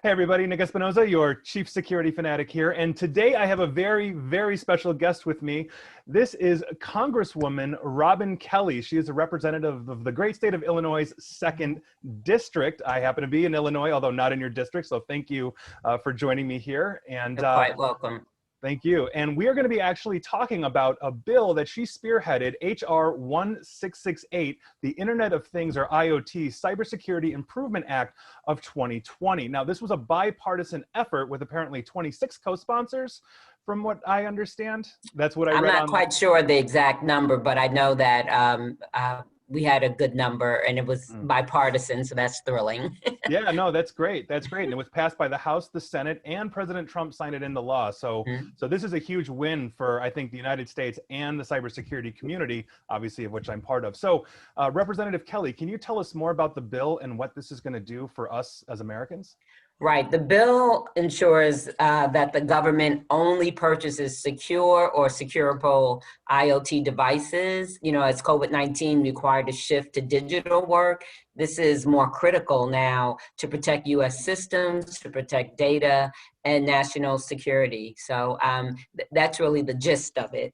Hey everybody, Nick Espinoza, your Chief Security Fanatic here. And today I have a very, very special guest with me. This is Congresswoman Robin Kelly. She is a representative of the great state of Illinois' 2nd District. I happen to be in Illinois, although not in your district, so thank you for joining me here. And You're quite welcome. Thank you. And we are going to be actually talking about a bill that she spearheaded, H.R. 1668, the Internet of Things, or IoT Cybersecurity Improvement Act of 2020. Now, this was a bipartisan effort with apparently 26 co-sponsors, from what I understand. That's what I read. I'm not quite sure the exact number, but I know that we had a good number and it was bipartisan, so that's thrilling. Yeah, no, that's great. That's great. And it was passed by the House, the Senate, and President Trump signed it into law. So, so this is a huge win for, I think, the United States and the cybersecurity community, obviously, of which I'm part of. So, Representative Kelly, can you tell us more about the bill and what this is going to do for us as Americans? Right. The bill ensures that the government only purchases secure or securable IoT devices. You know, as COVID-19 required a shift to digital work, this is more critical now to protect U.S. systems, to protect data and national security. So that's really the gist of it.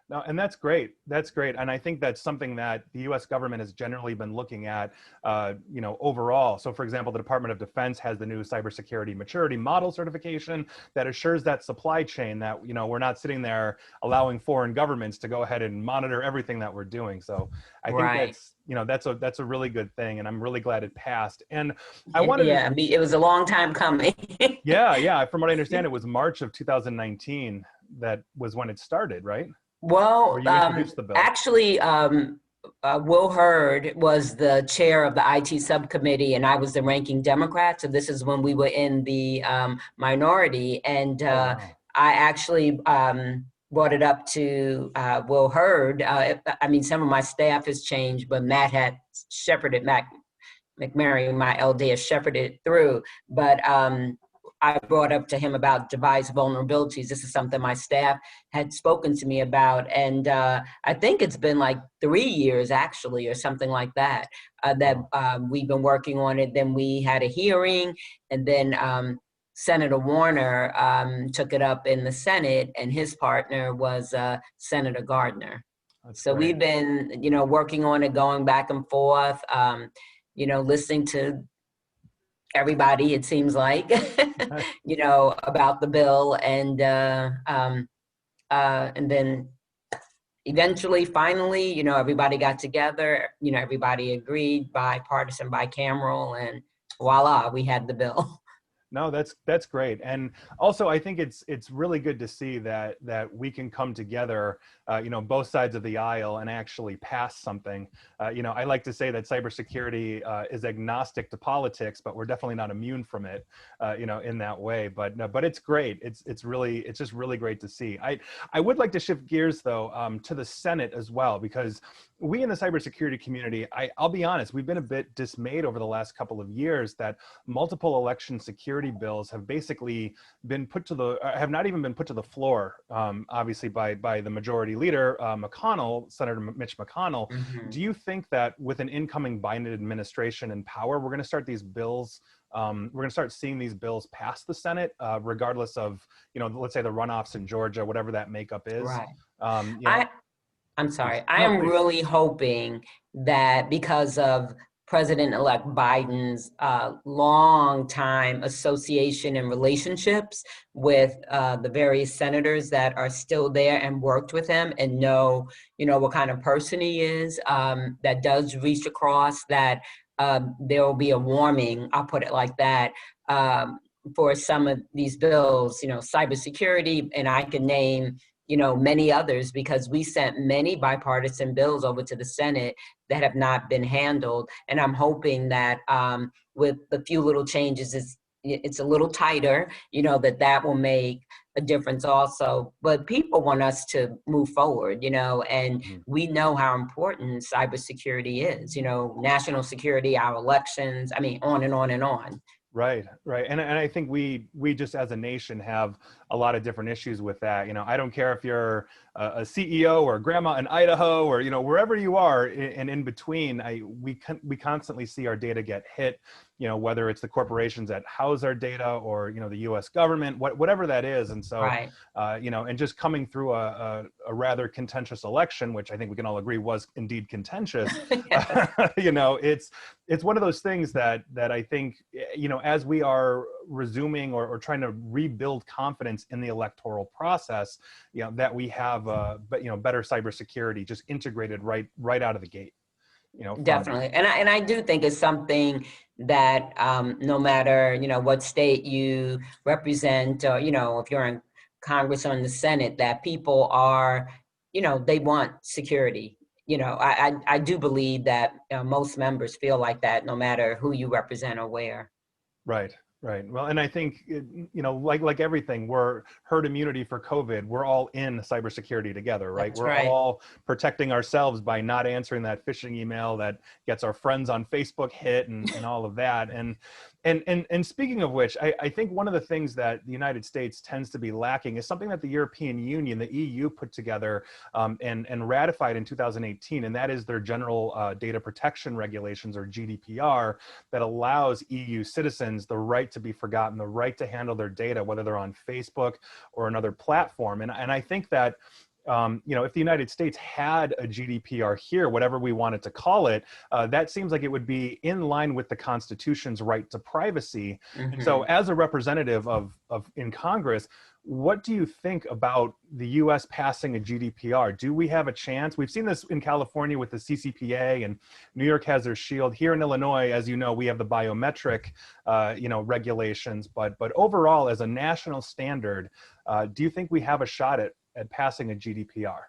No, and that's great. That's great. And I think that's something that the U.S. government has generally been looking at, you know, overall. So, for example, the Department of Defense has the new cybersecurity maturity model certification that assures that supply chain that, you know, we're not sitting there allowing foreign governments to go ahead and monitor everything that we're doing. So I think that's, you know, that's a really good thing. And I'm really glad it passed. And I wanted it was a long time coming. Yeah. From what I understand, it was March of 2019 that was when it started, right? Well, actually, Will Hurd was the chair of the IT subcommittee and I was the ranking Democrat. So this is when we were in the minority. And I actually brought it up to Will Hurd. I mean, some of my staff has changed, but Matt had shepherded, McMary, my LD, has shepherded it through. But I brought up to him about device vulnerabilities. This is something my staff had spoken to me about. And I think it's been like 3 years actually, or something like that, that we've been working on it. Then we had a hearing and then Senator Warner took it up in the Senate and his partner was Senator Gardner. So we've been, you know, working on it, going back and forth, you know, listening to everybody, it seems like, you know, about the bill, and then eventually, finally, you know, everybody got together, you know, everybody agreed, bipartisan, bicameral, and voila, we had the bill. No, that's great. And also, I think it's really good to see that we can come together, you know, both sides of the aisle and actually pass something. You know, I like to say that cybersecurity is agnostic to politics, but we're definitely not immune from it, you know, in that way. But no, but it's great. It's just really great to see. I would like to shift gears though to the Senate as well, because we in the cybersecurity community, I'll be honest, we've been a bit dismayed over the last couple of years that multiple election security bills have basically been put to the, have not even been put to the floor, obviously by the majority leader, McConnell, Senator Mitch McConnell. Do you think that with an incoming Biden administration in power, we're going to start these bills, we're going to start seeing these bills pass the Senate, regardless of, you know, let's say the runoffs in Georgia, whatever that makeup is? Right. You know, I'm sorry. I am really hoping that because of President-elect Biden's long time association and relationships with the various senators that are still there and worked with him and know, you know, what kind of person he is, that does reach across, that there will be a warming, I'll put it like that, for some of these bills, you know, cybersecurity, and I can name, you know, many others, because we sent many bipartisan bills over to the Senate that have not been handled. And I'm hoping that with the few little changes, it's a little tighter, you know, that will make a difference also. But people want us to move forward, you know, and we know how important cybersecurity is, you know, national security, our elections, I mean, on and on and on. Right. And I think we just as a nation have a lot of different issues with that. You know, I don't care if you're a CEO or a grandma in Idaho, or wherever you are, and in between, we constantly see our data get hit. Whether it's the corporations that house our data, or the U.S. government, whatever that is. And so, Right. and just coming through a rather contentious election, which I think we can all agree was indeed contentious. It's one of those things that I think, as we are resuming or trying to rebuild confidence in the electoral process, that we have, better cybersecurity just integrated right out of the gate. Definitely. And I do think it's something that no matter, what state you represent, or, if you're in Congress or in the Senate, that people are, they want security. I do believe that most members feel like that, no matter who you represent or where. Right. Well, and I think, like everything, we're herd immunity for COVID. We're all in cybersecurity together, right? That's We're right. all protecting ourselves by not answering that phishing email that gets our friends on Facebook hit, and all of that. And speaking of which, I think one of the things that the United States tends to be lacking is something that the European Union, the EU, put together and ratified in 2018, and that is their General Data Protection Regulations, or GDPR, that allows EU citizens the right to be forgotten, the right to handle their data, whether they're on Facebook or another platform. And I think that if the United States had a GDPR here, whatever we wanted to call it, that seems like it would be in line with the Constitution's right to privacy. Mm-hmm. And so, as a representative of in Congress, what do you think about the U.S. passing a GDPR? Do we have a chance? We've seen this in California with the CCPA, and New York has their shield. Here in Illinois, as you know, we have the biometric, regulations. But overall, as a national standard, do you think we have a shot at passing a GDPR?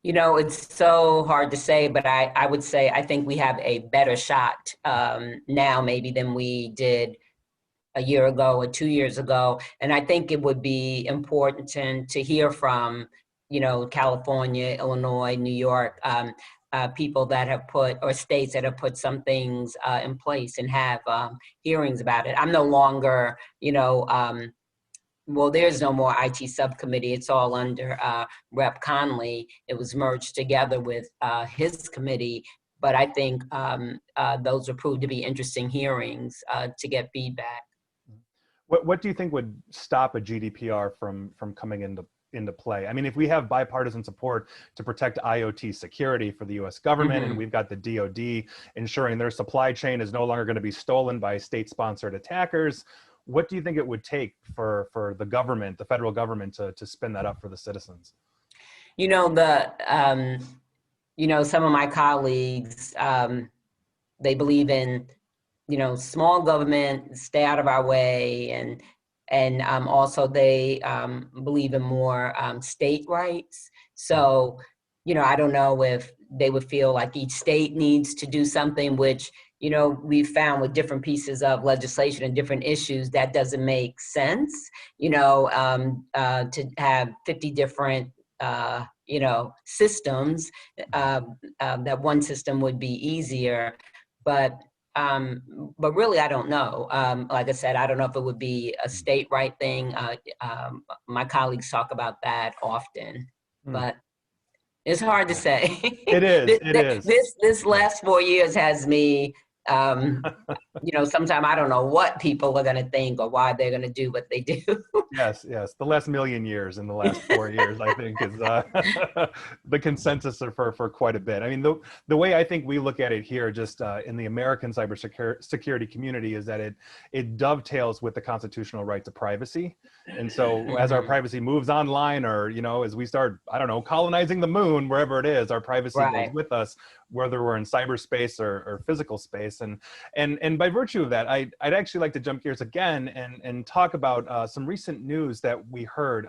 It's so hard to say, but I would say I think we have a better shot now maybe than we did a year ago or 2 years ago. And I think it would be important to hear from, California, Illinois, New York, people that have put, or states that have put some things in place and have hearings about it. I'm no longer, well, there's no more IT subcommittee. It's all under Rep. Conley. It was merged together with his committee. But I think those are proved to be interesting hearings to get feedback. What do you think would stop a GDPR from coming into play? I mean, if we have bipartisan support to protect IoT security for the U.S. government, Mm-hmm. and we've got the DoD ensuring their supply chain is no longer going to be stolen by state-sponsored attackers, what do you think it would take for the government, the federal government, to spin that up for the citizens? Some of my colleagues, they believe in, small government, stay out of our way, and also they believe in more state rights. So, I don't know if they would feel like each state needs to do something, which, we've found with different pieces of legislation and different issues, that doesn't make sense, to have 50 different, systems, that one system would be easier. But really, I don't know. Like I said, I don't know if it would be a state right thing. My colleagues talk about that often, but it's hard to say. It is. This last 4 years has me, sometimes I don't know what people are going to think or why they're going to do what they do. Yes. The last million years and the last 4 years, I think, is the consensus for quite a bit. I mean, the way I think we look at it here, just in the American cybersecurity community, is that it dovetails with the constitutional right to privacy. And so as our privacy moves online, or, as we start, I don't know, colonizing the moon, wherever it is, our privacy goes with us, whether we're in cyberspace or physical space. And by virtue of that, I'd actually like to jump gears again and talk about some recent news that we heard.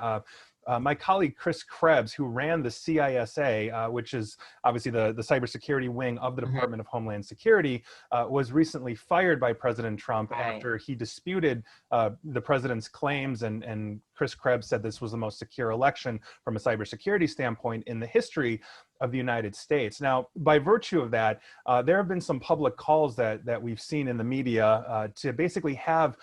My colleague, Chris Krebs, who ran the CISA, which is obviously the cybersecurity wing of the Department of Homeland Security, was recently fired by President Trump after he disputed the president's claims. And Chris Krebs said this was the most secure election from a cybersecurity standpoint in the history of the United States. Now, by virtue of that, there have been some public calls that we've seen in the media to basically have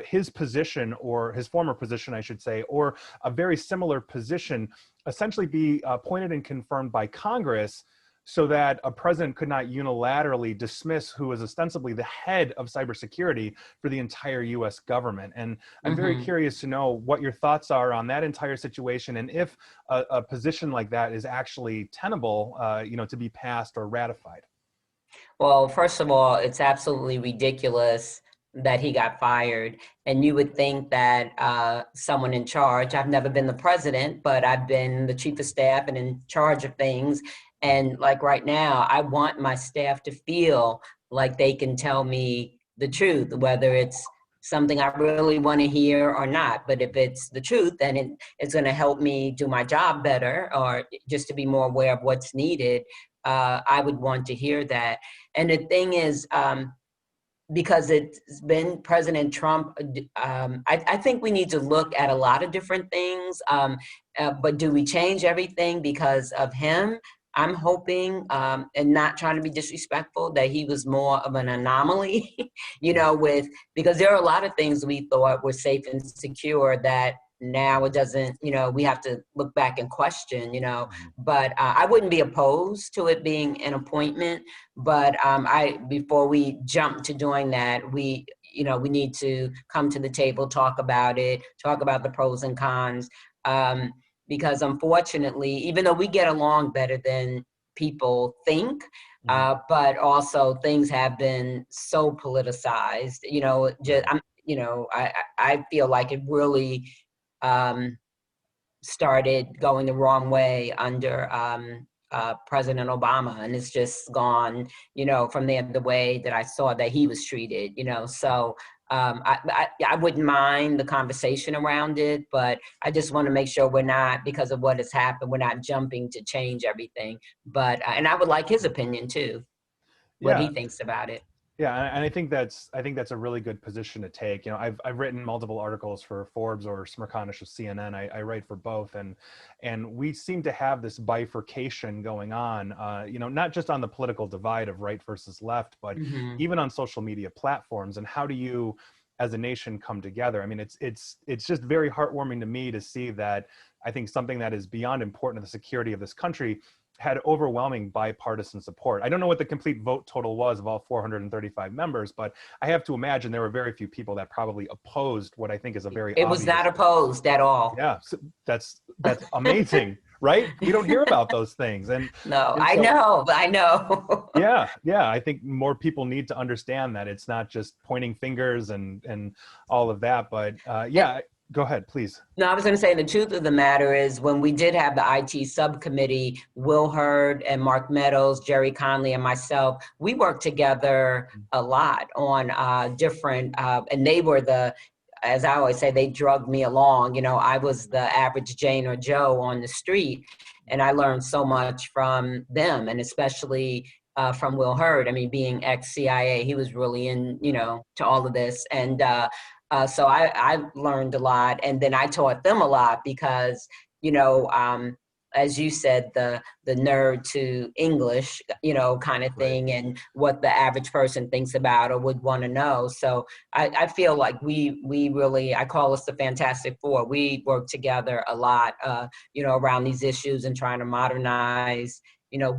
his position, or his former position, I should say, or a very similar position essentially be appointed and confirmed by Congress, so that a president could not unilaterally dismiss who is ostensibly the head of cybersecurity for the entire US government. And I'm very curious to know what your thoughts are on that entire situation, and if a position like that is actually tenable, to be passed or ratified. Well, first of all, it's absolutely ridiculous that he got fired. And you would think that someone in charge, I've never been the president, but I've been the chief of staff and in charge of things. And like right now, I want my staff to feel like they can tell me the truth, whether it's something I really want to hear or not. But if it's the truth, then it's going to help me do my job better, or just to be more aware of what's needed. I would want to hear that. And the thing is, because it's been President Trump, I think we need to look at a lot of different things. But do we change everything because of him? I'm hoping, and not trying to be disrespectful, that he was more of an anomaly, because there are a lot of things we thought were safe and secure that now it doesn't, we have to look back and question, but I wouldn't be opposed to it being an appointment. But before we jump to doing that, we need to come to the table, talk about it, talk about the pros and cons. Because unfortunately, even though we get along better than people think, but also things have been so politicized, I feel like it really started going the wrong way under President Obama, and it's just gone, from the way that I saw that he was treated, so I wouldn't mind the conversation around it, but I just want to make sure we're not, because of what has happened, we're not jumping to change everything. But and I would like his opinion too, what he thinks about it. Yeah, and I think that's a really good position to take. I've written multiple articles for Forbes or Smerconish of CNN. I write for both, and we seem to have this bifurcation going on. Not just on the political divide of right versus left, but even on social media platforms. And how do you, as a nation, come together? I mean, it's just very heartwarming to me to see that. I think something that is beyond important to the security of this country had overwhelming bipartisan support. I don't know what the complete vote total was of all 435 members, but I have to imagine there were very few people that probably opposed what I think is a very It was not opposed at all. Yeah, so that's amazing, right? We don't hear about those things. And no, and so, I know. yeah. I think more people need to understand that it's not just pointing fingers and all of that, but go ahead, please. No, I was going to say the truth of the matter is, when we did have the IT subcommittee, Will Hurd and Mark Meadows, Jerry Conley, and myself, we worked together a lot on different, and they were as I always say, they drugged me along. I was the average Jane or Joe on the street, and I learned so much from them, and especially from Will Hurd. I mean, being ex-CIA, he was really in, to all of this. And so I learned a lot, and then I taught them a lot because, as you said, the nerd to English, kind of thing, and what the average person thinks about or would want to know. So I feel like we really, I call us the Fantastic Four. We work together a lot, around these issues and trying to modernize,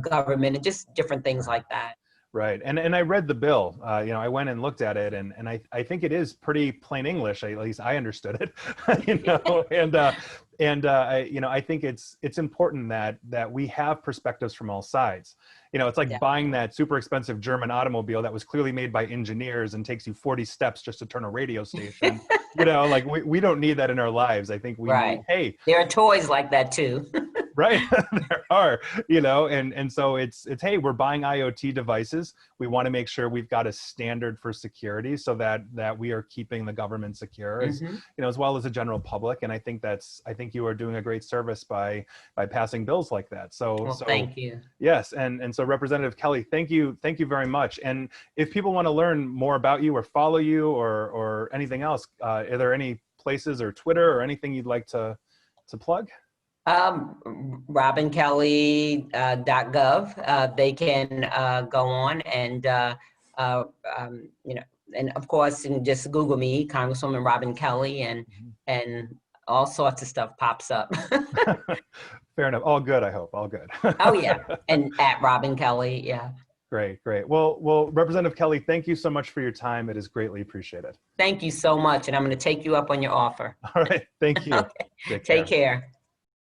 government and just different things like that. Right. And I read the bill. I went and looked at it, and I think it is pretty plain English. At least I understood it. I think it's important that we have perspectives from all sides. It's like buying that super expensive German automobile that was clearly made by engineers and takes you 40 steps just to turn a radio station. Like we don't need that in our lives. I think we need, hey, there are toys like that too. Right. There are, and so it's, hey, we're buying IoT devices. We want to make sure we've got a standard for security so that we are keeping the government secure, as well as the general public. And I think you are doing a great service by passing bills like that. So thank you. Yes. And so Representative Kelly, thank you very much. And if people want to learn more about you or follow you or anything else, are there any places or Twitter or anything you'd like to plug? RobinKelly.gov. They can go on and, you know, and of course, you can just Google me, Congresswoman Robin Kelly, and all sorts of stuff pops up. Fair enough. All good, I hope. All good. Oh, yeah. And at Robin Kelly, yeah. Great, great. Well, Representative Kelly, thank you so much for your time. It is greatly appreciated. Thank you so much. And I'm going to take you up on your offer. All right. Thank you. Okay. Take care.